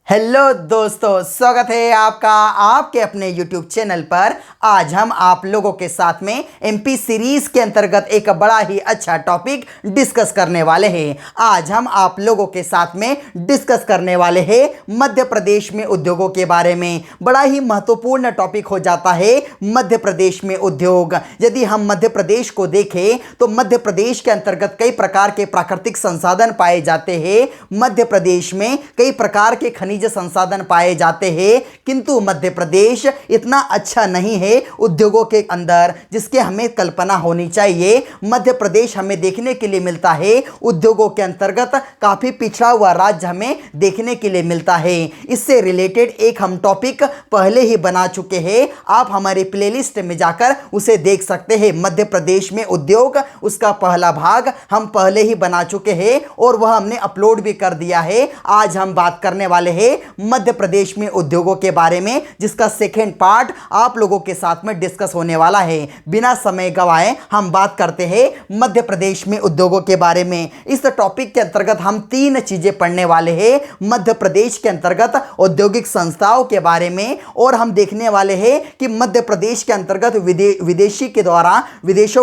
Hello दोस्तों, स्वागत है आपका आपके अपने YouTube चैनल पर। आज हम आप लोगों के साथ में एमपी सीरीज के अंतर्गत एक बड़ा ही अच्छा टॉपिक डिस्कस करने वाले हैं। आज हम आप लोगों के साथ में डिस्कस करने वाले हैं मध्य प्रदेश में उद्योगों के बारे में। बड़ा ही महत्वपूर्ण टॉपिक हो जाता है मध्य प्रदेश में उद्योग। यदि हम मध्य प्रदेश को देखें तो मध्य प्रदेश के अंतर्गत कई प्रकार के प्राकृतिक संसाधन पाए जाते हैं। मध्य प्रदेश में कई प्रकार के खनिज संसाधन पाए जाते हैं, किंतु मध्य प्रदेश इतना अच्छा नहीं है उद्योगों के अंदर जिसके हमें कल्पना होनी चाहिए। मध्य प्रदेश हमें देखने के लिए मिलता है उद्योगों के अंतर्गत काफी पिछड़ा हुआ राज्य हमें देखने के लिए मिलता है। इससे रिलेटेड एक हम टॉपिक पहले ही बना चुके हैं, आप हमारे प्लेलिस्ट में जाकर उसे देख सकते हैं। मध्य प्रदेश में उद्योग, उसका पहला भाग हम पहले ही बना चुके हैं और वह हमने अपलोड भी कर दिया है। आज हम बात करने वाले हैं मध्य प्रदेश में उद्योगों के बारे में, जिसका सेकेंड पार्ट आप लोगों के साथ में डिस्कस होने वाला है। बिना समय गवाए हम बात करते हैं मध्य प्रदेश में उद्योगों के बारे में। इस टॉपिक के अंतर्गत हम तीन चीजें पढ़ने वाले हैं मध्य प्रदेश के अंतर्गत औद्योगिक संस्थाओं के बारे में, और हम देखने वाले हैं कि मध्य प्रदेश के अंतर्गत विदेशों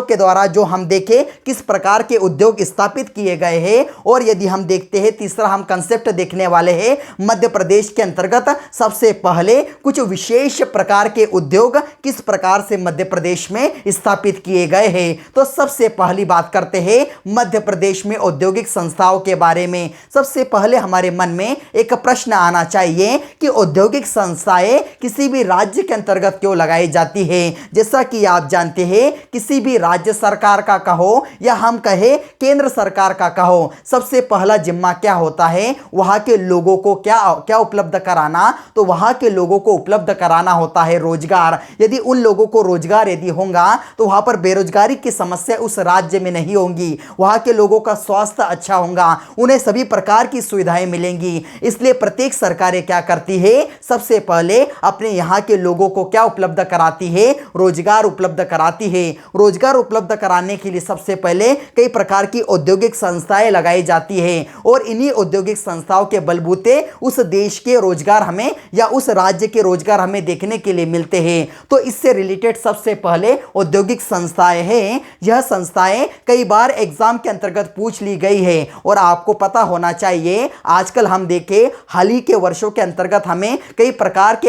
के द्वारा जो हम देखें किस प्रकार के उद्योग स्थापित किए गए हैं। और यदि हम देखते हैं तीसरा हम कंसेप्ट देखने वाले हैं मध्य प्रदेश के अंतर्गत सबसे पहले कुछ विशेष प्रकार के उद्योग किस प्रकार से मध्य प्रदेश में स्थापित किए गए हैं। तो सबसे पहली बात करते हैं मध्य प्रदेश में औद्योगिक संस्थाओं के बारे में। सबसे पहले हमारे मन में एक प्रश्न आना चाहिए कि औद्योगिक संस्थाएं किसी भी राज्य के अंतर्गत क्यों लगाई जाती है। जैसा कि आप जानते हैं किसी भी राज्य सरकार का कहो या हम कहे केंद्र सरकार का कहो, सबसे पहला जिम्मा क्या होता है, वहां के लोगों को क्या उपलब्ध कराना। तो वहां के लोगों को उपलब्ध कराना होता है रोजगार। यदि उन लोगों को रोजगार यदि होगा तो वहां पर बेरोजगारी की समस्या उस राज्य में नहीं होंगी, वहां के लोगों का स्वास्थ्य अच्छा होगा, उन्हें सभी प्रकार की सुविधाएं मिलेंगी। इसलिए प्रत्येक सरकारें क्या करती है, सबसे पहले अपने यहाँ के लोगों को क्या उपलब्ध कराती है, रोजगार उपलब्ध कराती है। रोजगार उपलब्ध कराने के लिए सबसे पहले कई प्रकार की औद्योगिक संस्थाएं लगाई जाती है और इन्हीं औद्योगिक संस्थाओं के बलबूते उस देश के रोजगार हमें या उस राज्य के रोजगार हमें देखने के लिए मिलते हैं। तो इससे रिलेटेड सबसे पहले औद्योगिक संस्थाएं हैं। यह संस्थाएं कई बार एग्जाम के अंतर्गत पूछ ली गई है और आपको पता होना चाहिए आजकल हम देखें हाल ही के वर्षों के अंतर्गत हमें कई प्रकार के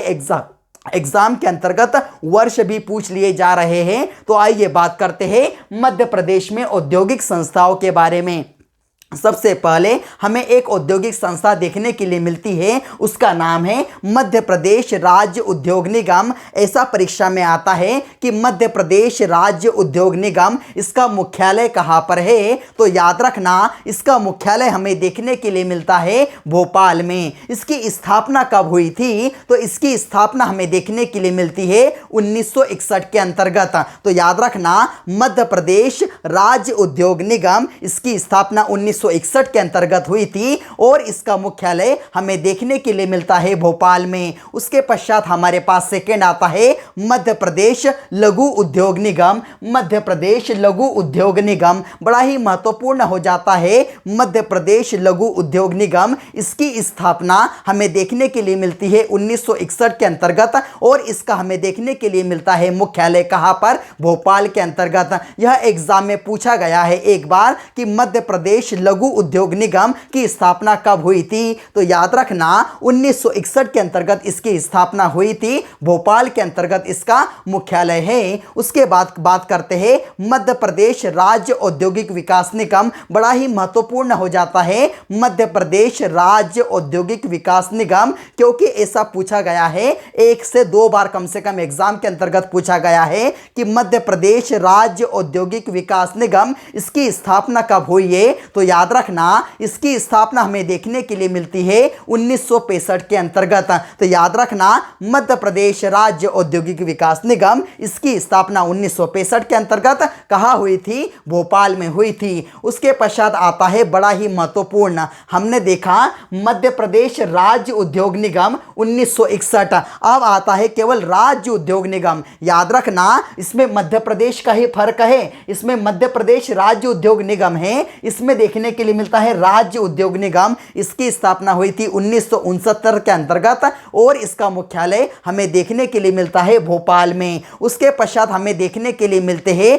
एग्जाम के अंतर्गत वर्ष भी पूछ लिए जा रहे हैं। तो आइए बात करते हैं मध्य प्रदेश में औद्योगिक संस्थाओं के बारे में। सबसे पहले हमें एक औद्योगिक संस्था देखने के लिए मिलती है, उसका नाम है मध्य प्रदेश राज्य उद्योग निगम। ऐसा परीक्षा में आता है कि मध्य प्रदेश राज्य उद्योग निगम, इसका मुख्यालय कहाँ पर है, तो याद रखना इसका मुख्यालय हमें देखने के लिए मिलता है भोपाल में। इसकी स्थापना कब हुई थी, तो इसकी स्थापना हमें देखने के लिए मिलती है 1961 के अंतर्गत। तो याद रखना मध्य प्रदेश राज्य उद्योग निगम, इसकी स्थापना 1961 के अंतर्गत हुई थी और इसका मुख्यालय हमें देखने के लिए मिलता है भोपाल में। उसके पश्चात हमारे पास सेकेंड आता है मध्य प्रदेश लघु उद्योग निगम। मध्य प्रदेश लघु उद्योग निगम बड़ा ही महत्वपूर्ण हो जाता है। मध्य प्रदेश लघु उद्योग निगम, इसकी स्थापना हमें देखने के लिए मिलती है 1961 के अंतर्गत और इसका हमें देखने के लिए मिलता है मुख्यालय कहां पर, भोपाल के अंतर्गत। यह एग्जाम में पूछा गया है एक बार कि मध्य प्रदेश लघु उद्योग निगम की स्थापना कब हुई थी, तो याद रखना 1961 के अंतर्गत इसकी स्थापना हुई थी, भोपाल के अंतर्गत इसका मुख्यालय है। उसके बाद बात करते हैं मध्य प्रदेश राज्य औद्योगिक विकास निगम। बड़ा ही महत्वपूर्ण हो जाता है मध्य प्रदेश राज्य औद्योगिक विकास निगम, क्योंकि ऐसा पूछा गया है एक से दो बार कम से कम एग्जाम के अंतर्गत पूछा गया है कि मध्य प्रदेश राज्य औद्योगिक विकास निगम, इसकी स्थापना कब हुई है। तो याद रखना इसकी स्थापना हमें देखने के लिए मिलती है 1965 के अंतर्गत। तो याद रखना मध्य प्रदेश राज्य औद्योगिक विकास निगम, इसकी स्थापना 1965 के अंतर्गत कहाँ हुई थी, भोपाल में हुई थी। उसके पश्चात आता है बड़ा ही महत्वपूर्ण, हमने देखा मध्य प्रदेश राज्य उद्योग निगम 1961। अब आता है केवल राज्य उद्योग निगम। याद रखना इसमें मध्य प्रदेश का ही फर्क है, इसमें मध्य प्रदेश राज्य उद्योग निगम है, इसमें देखने देखने के लिए मिलता है राज्य उद्योग निगम, इसकी स्थापना हुई थी 1969 के अंतर्गत और इसका मुख्यालय हमें देखने के लिए मिलता है भोपाल में। उसके पश्चात हमें देखने के लिए मिलते हैं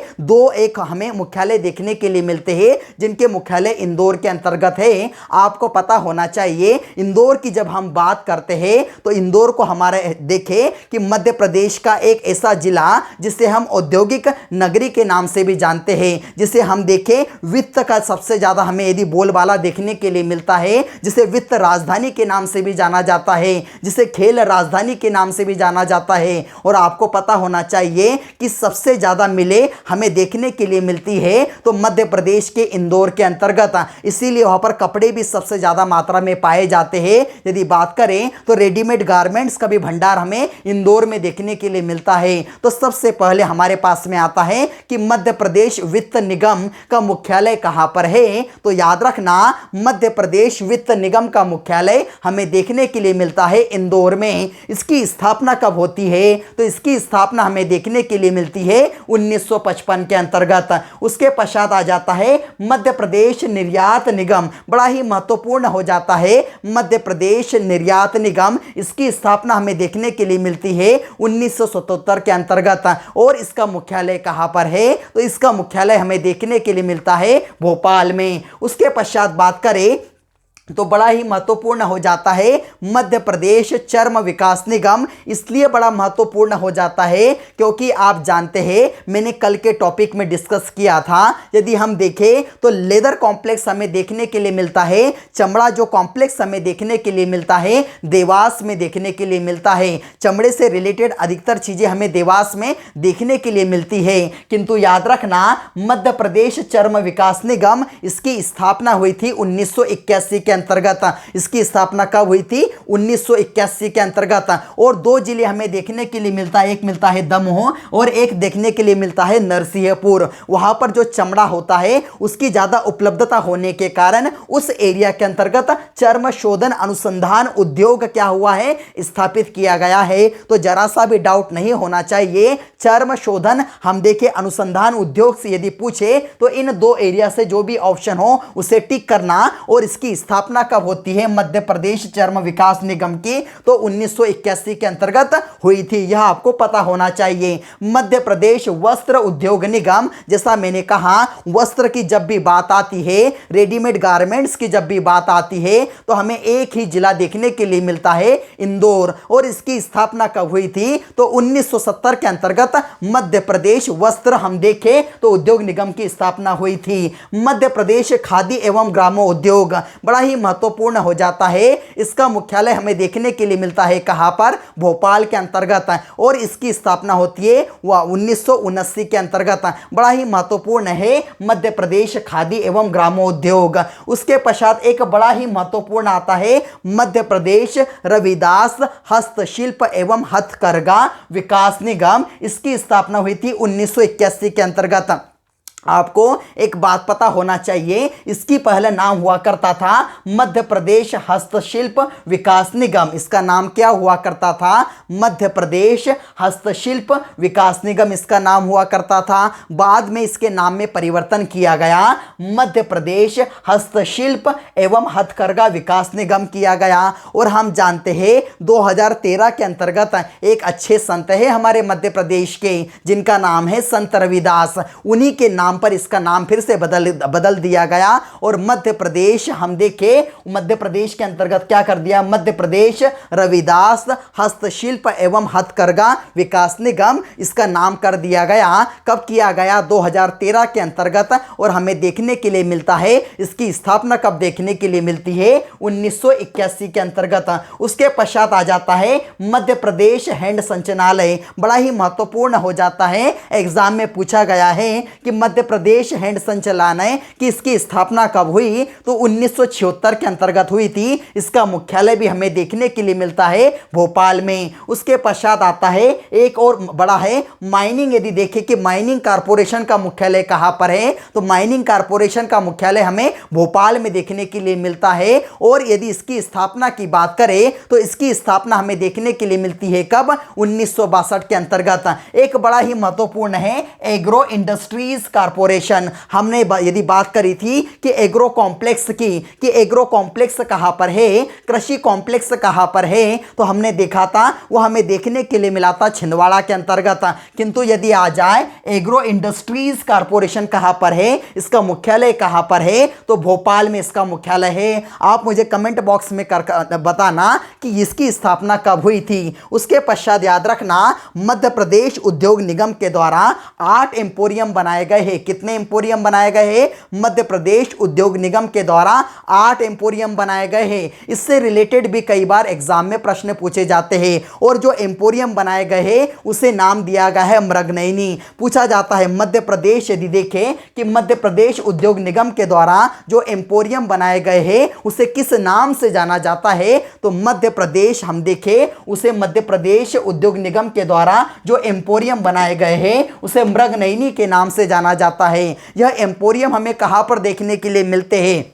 एक हमें मुख्यालय देखने के लिए मिलते हैं जिनके मुख्यालय इंदौर के अंतर्गत है। आपको पता होना चाहिए इंदौर की जब हम बात करते हैं तो इंदौर को हमारे देखें कि मध्य प्रदेश का एक ऐसा जिला जिसे हम औद्योगिक नगरी के नाम से भी जानते हैं, जिसे हम देखें वित्त का सबसे ज्यादा हमें यदि बोलबाला देखने के लिए मिलता है, जिसे वित्त राजधानी के नाम से भी जाना जाता है, जिसे खेल राजधानी के नाम से भी जाना जाता है। और आपको पता होना चाहिए कि सबसे ज्यादा मिलें हमें देखने के लिए मिलती है तो मध्य प्रदेश के इंदौर के अंतर्गत, इसीलिए वहां पर कपड़े भी सबसे ज्यादा मात्रा में पाए जाते हैं। यदि बात करें तो रेडीमेड गारमेंट्स का भी भंडार हमें इंदौर में देखने के लिए मिलता है। तो सबसे पहले हमारे पास में आता है कि मध्य प्रदेश वित्त निगम का मुख्यालय कहां पर है, तो याद रखना मध्य प्रदेश वित्त निगम का मुख्यालय हमें देखने के लिए मिलता है इंदौर में। इसकी स्थापना कब होती है, तो इसकी स्थापना हमें देखने के लिए मिलती है 1955 के अंतर्गत। उसके पश्चात आ जाता है मध्य प्रदेश निर्यात निगम, बड़ा ही महत्वपूर्ण हो जाता है मध्य प्रदेश निर्यात निगम। इसकी स्थापना हमें देखने के लिए मिलती है 1977 के अंतर्गत और इसका मुख्यालय कहां पर है, तो इसका मुख्यालय हमें देखने के लिए मिलता है भोपाल में। उसके पश्चात बात करें तो बड़ा ही महत्वपूर्ण हो जाता है मध्य प्रदेश चर्म विकास निगम। इसलिए बड़ा महत्वपूर्ण हो जाता है क्योंकि आप जानते हैं मैंने कल के टॉपिक में डिस्कस किया था, यदि हम देखें तो लेदर कॉम्प्लेक्स हमें देखने के लिए मिलता है, चमड़ा जो कॉम्प्लेक्स हमें देखने के लिए मिलता है देवास में देखने के लिए मिलता है। चमड़े से रिलेटेड अधिकतर चीजें हमें देवास में देखने के लिए मिलती है। किंतु याद रखना मध्य प्रदेश चर्म विकास निगम, इसकी स्थापना हुई थी 1981 के अंतर्गत। इसकी स्थापना कब हुई थी, 1981 के अंतर्गत। और दो जिले हमें देखने के लिए मिलता है, एक मिलता है दमोह और एक देखने के लिए मिलता है नरसिंहपुर। वहां पर जो चमड़ा होता है उसकी ज्यादा उपलब्धता होने के कारण उस एरिया के अंतर्गत चर्म शोधन अनुसंधान उद्योग क्या हुआ है, स्थापित किया गया है। तो जरा सा भी डाउट नहीं होना चाहिए, चर्म शोधन हम देखें अनुसंधान उद्योग से यदि पूछे तो इन दो एरिया से जो भी ऑप्शन हो उसे टिक करना। और इसकी स्थापना कब होती है मध्य प्रदेश चर्म विकास निगम की, तो 1981 के अंतर्गत हुई थी, यह आपको पता होना चाहिए। मध्य प्रदेश वस्त्र उद्योग निगम, जैसा मैंने कहा वस्त्र की जब भी बात आती है, रेडीमेड गारमेंट्स की जब भी बात आती है तो हमें एक ही जिला देखने के लिए मिलता है इंदौर। और इसकी स्थापना कब हुई थी, तो 1970 के अंतर्गत मध्य प्रदेश वस्त्र हम देखें तो उद्योग निगम की स्थापना हुई थी। मध्य प्रदेश खादी एवं ग्रामोद्योग बड़ा ही महत्वपूर्ण हो जाता है। इसका मुख्यालय हमें देखने के लिए मिलता है कहां पर, भोपाल के अंतर्गत। और इसकी स्थापना होती है वह 1979 के अंतर्गत। बड़ा ही महत्वपूर्ण है मध्य प्रदेश खादी एवं ग्रामोद्योग। उसके पश्चात एक बड़ा ही महत्वपूर्ण आता है मध्य प्रदेश रविदास हस्तशिल्प एवं हथकरघा विकास निगम। इसकी स्थापना हुई थी 1981 के अंतर्गत। आपको एक बात पता होना चाहिए, इसकी पहले नाम हुआ करता था मध्य प्रदेश हस्तशिल्प विकास निगम। इसका नाम क्या हुआ करता था, मध्य प्रदेश हस्तशिल्प विकास निगम इसका नाम हुआ करता था। बाद में इसके नाम में परिवर्तन किया गया, मध्य प्रदेश हस्तशिल्प एवं हथकरघा विकास निगम किया गया। और हम जानते हैं 2013 के अंतर्गत एक अच्छे संत है हमारे मध्य प्रदेश के, जिनका नाम है संत रविदास। उन्हीं के नाम पर इसका नाम फिर से बदल दिया गया और मध्य प्रदेश हम देखें मध्य प्रदेश के अंतर्गत क्या कर दिया, मध्य प्रदेश रविदास हस्तशिल्प एवं हथकरघा विकास निगम इसका नाम कर दिया गया। कब किया गया, 2013 के अंतर्गत। और हमें देखने के लिए मिलता है, इसकी स्थापना कब देखने के लिए मिलती है, 1981 के अंतर्गत। उसके पश्चात आ जाता है मध्य प्रदेश हैंड संचालनालय, बड़ा ही महत्वपूर्ण हो जाता है, एग्जाम में पूछा गया है कि मध्य प्रदेश हैंड संचालनालय की इसकी स्थापना कब हुई, तो 1976 के अंतर्गत हुई थी। इसका मुख्यालय भी हमें देखने के लिए मिलता है भोपाल में। उसके पश्चात आता है एक और बड़ा है माइनिंग। यदि देखें कि माइनिंग कारपोरेशन का मुख्यालय कहां पर है, तो माइनिंग कारपोरेशन का मुख्यालय हमें भोपाल में देखने के लिए मिलता है। और यदि इसकी स्थापना की बात करें तो इसकी स्थापना हमें देखने के लिए मिलती है कब, 1962 के अंतर्गत। एक बड़ा ही महत्वपूर्ण है एग्रो इंडस्ट्रीज कारपोरेशन। हमने यदि बात करी थी कि एग्रो कॉम्प्लेक्स की, कि एग्रो कॉम्प्लेक्स कहाँ पर है, कृषि कॉम्प्लेक्स कहाँ पर है, तो हमने देखा था वो हमें देखने के लिए मिला था छिंदवाड़ा के अंतर्गत। किंतु यदि आ जाए एग्रो इंडस्ट्रीज कारपोरेशन कहाँ पर है, इसका मुख्यालय कहाँ पर है, तो भोपाल में इसका मुख्यालय है। आप मुझे कमेंट बॉक्स में कर बताना कि इसकी स्थापना कब हुई थी। उसके पश्चात याद रखना मध्य प्रदेश उद्योग निगम के द्वारा 8 एम्पोरियम बनाए गए हैं। कितने एम्पोरियम बनाए गए हैं? मध्य प्रदेश उद्योग निगम के द्वारा 8 एम्पोरियम बनाए गए हैं। इससे रिलेटेड भी कई बार एग्जाम में प्रश्न पूछे जाते हैं। और जो एम्पोरियम बनाए गए हैं उसे नाम दिया गया है मृगनयनी। पूछा जाता है मध्य प्रदेश, यदि देखें कि मध्य प्रदेश उद्योग निगम के द्वारा जो एम्पोरियम बनाए गए हैं उसे किस नाम से जाना जाता है, तो मध्य प्रदेश, हम देखें उसे मध्य प्रदेश उद्योग निगम के द्वारा जो एम्पोरियम बनाए गए हैं उसे मृगनयनी के नाम से जाना जाता है। यह एम्पोरियम हमें कहां पर देखने के लिए मिलते हैं,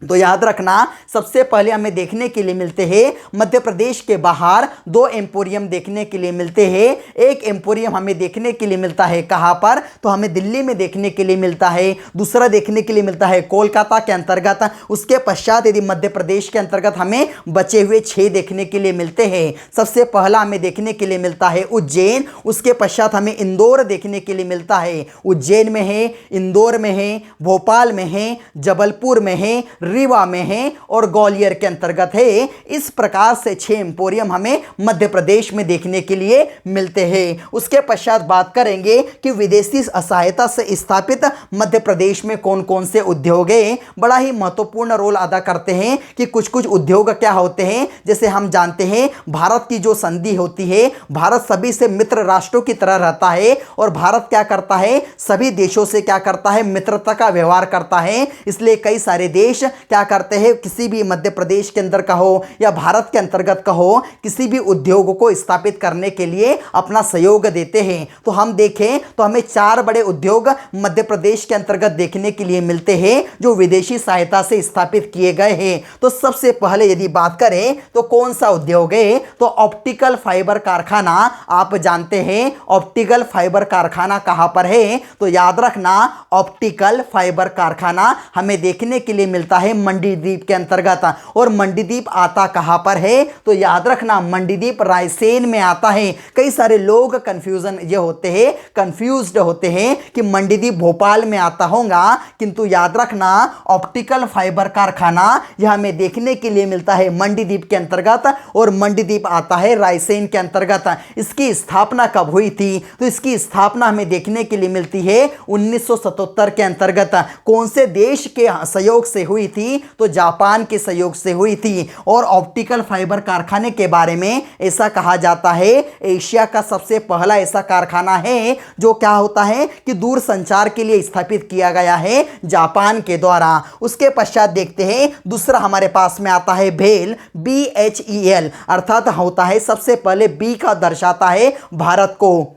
तो याद रखना सबसे पहले हमें देखने के लिए मिलते हैं मध्य प्रदेश के बाहर 2 एम्पोरियम देखने के लिए मिलते हैं। एक एम्पोरियम हमें देखने के लिए मिलता है कहां पर, तो हमें दिल्ली में देखने के लिए मिलता है। दूसरा देखने के लिए मिलता है कोलकाता के अंतर्गत। उसके पश्चात यदि मध्य प्रदेश के अंतर्गत हमें बचे हुए 6 देखने के लिए मिलते हैं। सबसे पहला हमें देखने के लिए मिलता है उज्जैन। उसके पश्चात हमें इंदौर देखने के लिए मिलता है। उज्जैन में है, इंदौर में है, भोपाल में है, जबलपुर में है, रीवा में है और ग्वालियर के अंतर्गत है। इस प्रकार से 6 एम्पोरियम हमें मध्य प्रदेश में देखने के लिए मिलते हैं। उसके पश्चात बात करेंगे कि विदेशी सहायता से स्थापित मध्य प्रदेश में कौन कौन से उद्योग हैं। बड़ा ही महत्वपूर्ण रोल अदा करते हैं कि कुछ कुछ उद्योग क्या होते हैं। जैसे हम जानते हैं भारत की जो संधि होती है, भारत सभी से मित्र राष्ट्रों की तरह रहता है और भारत क्या करता है, सभी देशों से क्या करता है, मित्रता का व्यवहार करता है। इसलिए कई सारे देश क्या करते हैं, किसी भी मध्य प्रदेश के अंदर कहो या भारत के अंतर्गत कहो, किसी भी उद्योग को स्थापित करने के लिए अपना सहयोग देते हैं। तो हम देखें तो हमें 4 बड़े उद्योग मध्य प्रदेश के अंतर्गत देखने के लिए मिलते हैं जो विदेशी सहायता से स्थापित किए गए हैं। तो सबसे पहले यदि बात करें तो कौन सा उद्योग है, तो ऑप्टिकल फाइबर कारखाना। आप जानते हैं ऑप्टिकल फाइबर कारखाना कहां पर है, तो याद रखना ऑप्टिकल फाइबर कारखाना हमें देखने के लिए मिलता है मंडीदीप के अंतर्गत। और मंडीदीप आता कहां पर है, तो याद रखना मंडीदीप रायसेन में आता है। कई सारे लोग कंफ्यूज्ड होते हैं कि मंडीदीप भोपाल में आता होगा, किंतु याद रखना ऑप्टिकल फाइबर कारखाना यह हमें देखने के लिए मिलता है मंडीदीप के अंतर्गत और मंडीदीप आता है रायसेन के अंतर्गत। इसकी स्थापना कब हुई थी, तो इसकी स्थापना हमें देखने के लिए मिलती है 1977 के अंतर्गत। कौन से देश के सहयोग से हुई थी, तो जापान के सहयोग से हुई थी। और ऑप्टिकल फाइबर कारखाने के बारे में ऐसा कहा जाता है एशिया का सबसे पहला ऐसा कारखाना है जो क्या होता है कि दूर संचार के लिए स्थापित किया गया है जापान के द्वारा। उसके पश्चात देखते हैं दूसरा हमारे पास में आता है भेल, BHEL, अर्थात होता है सबसे पहले बी का दर्शाता है भारत को।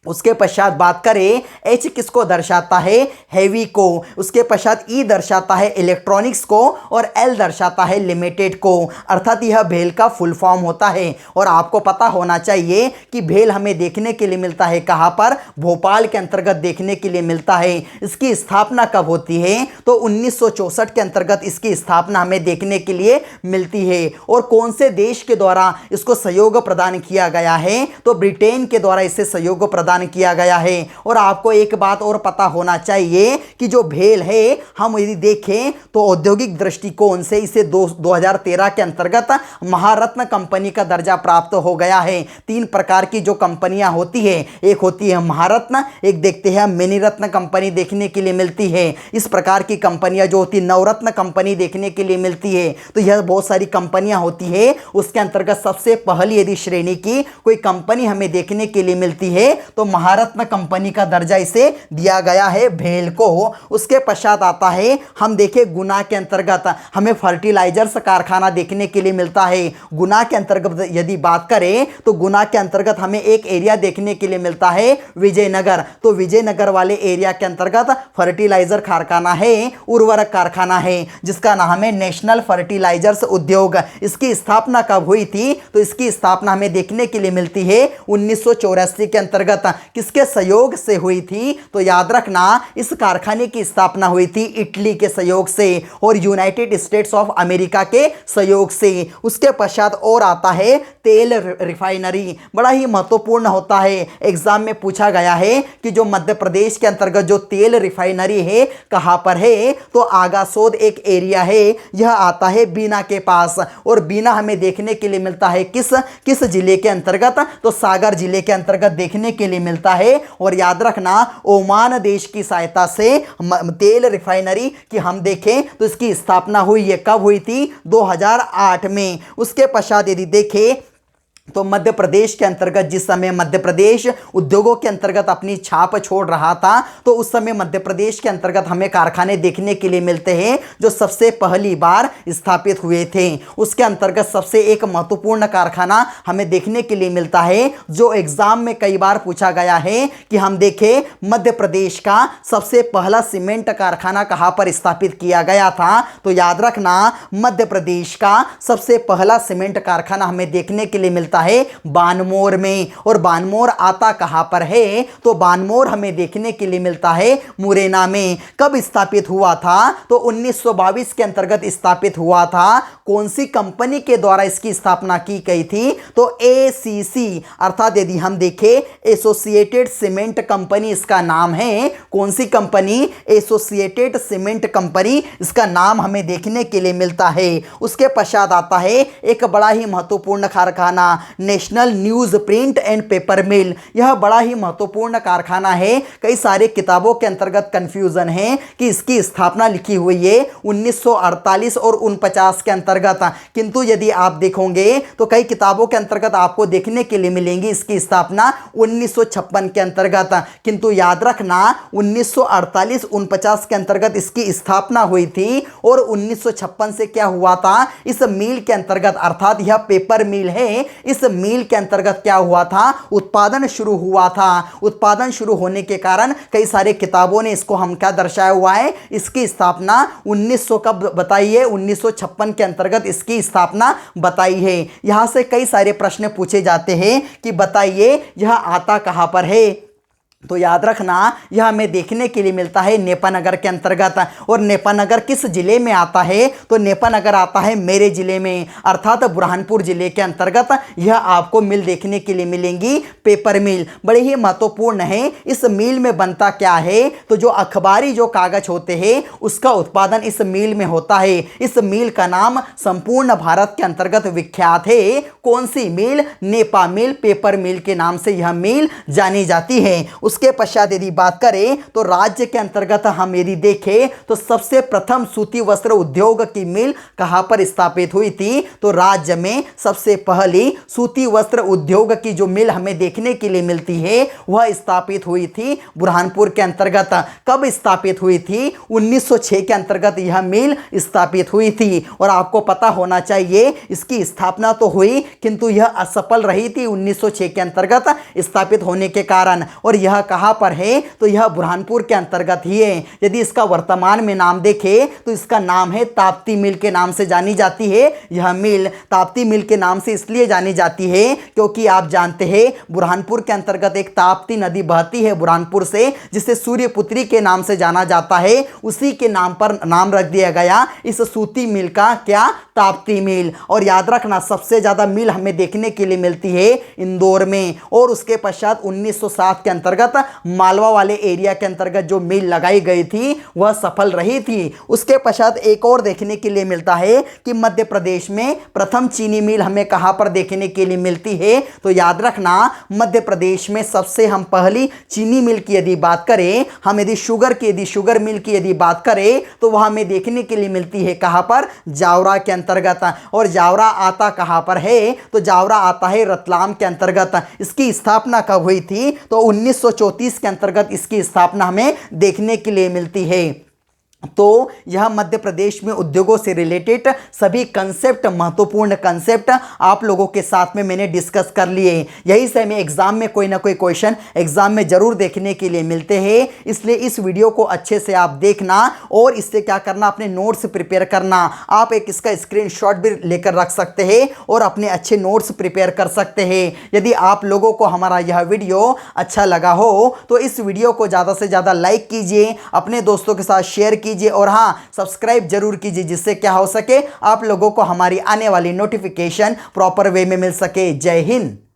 उसके पश्चात बात करें एच किसको दर्शाता है, हैवी को। उसके पश्चात ई दर्शाता है इलेक्ट्रॉनिक्स को और एल दर्शाता है लिमिटेड को, अर्थात यह भेल का फुल फॉर्म होता है। और आपको पता होना चाहिए कि भेल हमें देखने के लिए मिलता है कहां पर, भोपाल के अंतर्गत देखने के लिए मिलता है। इसकी स्थापना कब होती है, तो 1964 के अंतर्गत इसकी स्थापना हमें देखने के लिए मिलती है। और कौन से देश के द्वारा इसको सहयोग प्रदान किया गया है, तो ब्रिटेन के द्वारा इसे सहयोग प्रदान किया गया है। और आपको एक बात और पता होना चाहिए कि जो भेल है, हम यदि देखें तो औद्योगिक दृष्टिकोण से इसे 2013 के अंतर्गत महारत्न कंपनी का दर्जा प्राप्त हो गया है। 3 प्रकार की जो कंपनियां होती है, एक होती है महारत्न, एक देखते हैं मिनीरत्न कंपनी देखने के लिए मिलती है। इस प्रकार की कंपनियां जो होती है नवरत्न कंपनी देखने के लिए मिलती है। तो यह बहुत सारी कंपनियां होती है, उसके अंतर्गत सबसे पहली यदि श्रेणी की कोई कंपनी हमें देखने के लिए मिलती है तो महारत्न कंपनी का दर्जा इसे दिया गया है भेल को। उसके पश्चात आता है, हम देखें गुना के अंतर्गत हमें फर्टिलाइजर्स कारखाना देखने के लिए मिलता है। गुना के अंतर्गत यदि बात करें तो गुना के अंतर्गत हमें एक एरिया देखने के लिए मिलता है विजयनगर। तो विजयनगर वाले एरिया के अंतर्गत फर्टिलाइजर कारखाना है, उर्वरक कारखाना है, जिसका नाम है नेशनल फर्टिलाइजर्स उद्योग। इसकी स्थापना कब हुई थी, तो इसकी स्थापना हमें देखने के लिए मिलती है 1984 के अंतर्गत। किसके सहयोग से हुई थी? तो याद रखना इस कारखाने की स्थापना हुई थी इटली के सहयोग से और यूनाइटेड स्टेट्स ऑफ अमेरिका के सहयोग से। उसके पश्चात और आता है तेल रिफाइनरी, बड़ा ही महत्वपूर्ण होता है, एग्जाम में पूछा गया है कि जो मध्य प्रदेश के अंतर्गत जो तेल रिफाइनरी है कहां पर है? तो आगासोद एक एरिया है, यह आता है बीना के पास। और बीना हमें देखने के लिए मिलता है किस जिले के अंतर्गत? तो सागर जिले के अंतर्गत देखने के लिए मिलता है। और याद रखना ओमान देश की सहायता से तेल रिफाइनरी की हम देखें तो इसकी स्थापना हुई है, कब हुई थी? 2008 में। उसके पश्चात यदि देखें तो मध्य प्रदेश के अंतर्गत जिस समय मध्य प्रदेश उद्योगों के अंतर्गत अपनी छाप छोड़ रहा था तो उस समय मध्य प्रदेश के अंतर्गत हमें कारखाने देखने के लिए मिलते हैं जो सबसे पहली बार स्थापित हुए थे। उसके अंतर्गत सबसे एक महत्वपूर्ण कारखाना हमें देखने के लिए मिलता है जो एग्जाम में कई बार पूछा गया है कि हम देखें मध्य प्रदेश का सबसे पहला सीमेंट कारखाना कहां पर स्थापित किया गया था? तो याद रखना मध्य प्रदेश का सबसे पहला सीमेंट कारखाना हमें देखने के लिए मिलता है बानमोर में। और बानमोर आता कहां पर है? तो बानमोर हमें देखने के लिए मिलता है मुरैना में। कब स्थापित हुआ था? तो 1922 के अंतर्गत स्थापित हुआ था। कौन सी कंपनी के द्वारा इसकी स्थापना की गई थी? तो एसीसी, अर्थात यदि हम देखें एसोसिएटेड सीमेंट कंपनी इसका नाम है। कौन सी कंपनी? एसोसिएटेड सीमेंट कंपनी इसका नाम हमें देखने के लिए मिलता है। उसके पश्चात आता है एक बड़ा ही महत्वपूर्ण कारखाना national newsprint and paper mill. यह बड़ा ही महत्वपूर्ण कारखाना है, कई सारे किताबों के अंतर्गत कंफ्यूजन है कि इसकी स्थापना लिखी हुई है 1948 और 49 के अंतर्गत, किंतु यदि आप देखोगे तो कई किताबों के अंतर्गत आपको देखने के लिए मिलेंगी इसकी स्थापना 1956 के अंतर्गत। किंतु याद रखना 1948-49 के अंतर्गत इसकी स्थापना हुई थी और 1956 से क्या हुआ था? इस मिल के अंतर्गत, अर्थात यह पेपर मिल है, इस मिल के अंतर्गत क्या हुआ था? उत्पादन शुरू हुआ था। उत्पादन शुरू होने के कारण कई सारे किताबों ने इसको हम क्या दर्शाया हुआ है? इसकी स्थापना 1900 कब बताई है? 1956 के अंतर्गत इसकी स्थापना बताई है। यहां से कई सारे प्रश्न पूछे जाते हैं कि बताइए यह आता कहां पर है? तो याद रखना यह हमें देखने के लिए मिलता है नेपानगर के अंतर्गत। और नेपानगर किस जिले में आता है? तो नेपानगर आता है मेरे जिले में, अर्थात बुरहानपुर जिले के अंतर्गत यह आपको मिल देखने के लिए मिलेंगी, पेपर मिल। बड़े ही महत्वपूर्ण है। इस मिल में बनता क्या है? तो जो अखबारी जो कागज होते हैं उसका उत्पादन इस मिल में होता है। इस मिल का नाम संपूर्ण भारत के अंतर्गत विख्यात है। कौन सी मिल? नेपा मिल, पेपर मिल के नाम से यह मिल जानी जाती है। उसके पश्चात यदि बात करें तो राज्य के अंतर्गत हम यदि देखें तो सबसे प्रथम सूती वस्त्र उद्योग की मिल कहां पर स्थापित हुई थी? तो राज्य में सबसे पहली सूती वस्त्र उद्योग की जो मिल हमें देखने के लिए मिलती है वह स्थापित हुई थी बुरहानपुर के अंतर्गत। कब स्थापित हुई थी? 1906 के अंतर्गत यह मिल स्थापित हुई थी। और आपको पता होना चाहिए इसकी स्थापना तो हुई किंतु यह असफल रही थी 1906 के अंतर्गत स्थापित होने के कारण। और यह कहां पर है? तो यह बुरहानपुर के अंतर्गत ही है। यदि इसका वर्तमान में नाम देखें तो इसका नाम है ताप्ती मिल के नाम से जानी जाती है। यह मिल ताप्ती मिल के नाम से इसलिए जानी जाती है क्योंकि आप जानते हैं बुरहानपुर के अंतर्गत एक ताप्ती नदी बहती है बुरहानपुर से, जिसे सूर्यपुत्री के नाम से जाना जाता है। उसी के नाम पर नाम रख दिया गया इस सूती मिल का, क्या? ताप्ती मिल। और याद रखना सबसे ज्यादा मिल हमें देखने के लिए मिलती है इंदौर में। और उसके पश्चात 1907 के अंतर्गत मालवा वाले एरिया के अंतर्गत जो मिल लगाई गई थी वह सफल रही थी। उसके पश्चात एक और देखने के लिए मिलता है कि मध्य प्रदेश में प्रथम चीनी मिल हमें कहां पर देखने के लिए मिलती है? तो याद रखना मध्य प्रदेश में सबसे हम पहली चीनी मिल की यदि बात करें, हम यदि शुगर मिल की यदि बात करें तो वह हमें देखने के लिए मिलती है कहां पर? जावरा के अंतर्गत। और जावरा आता कहां पर है? तो जावरा आता है रतलाम के अंतर्गत। इसकी स्थापना कब हुई थी? तो 1934 के अंतर्गत इसकी स्थापना हमें देखने के लिए मिलती है। तो यह मध्य प्रदेश में उद्योगों से रिलेटेड सभी कंसेप्ट, महत्वपूर्ण कंसेप्ट आप लोगों के साथ में मैंने डिस्कस कर लिए। यही से हमें एग्जाम में कोई ना कोई क्वेश्चन एग्जाम में जरूर देखने के लिए मिलते हैं, इसलिए इस वीडियो को अच्छे से आप देखना और इससे क्या करना, अपने नोट्स प्रिपेयर करना। आप एक इसका स्क्रीनशॉट भी लेकर रख सकते हैं और अपने अच्छे नोट्स प्रिपेयर कर सकते हैं। यदि आप लोगों को हमारा यह वीडियो अच्छा लगा हो तो इस वीडियो को ज़्यादा से ज़्यादा लाइक कीजिए, अपने दोस्तों के साथ शेयर कीजिए और हाँ, सब्सक्राइब जरूर कीजिए, जिससे क्या हो सके, आप लोगों को हमारी आने वाली नोटिफिकेशन प्रॉपर वे में मिल सके। जय हिंद।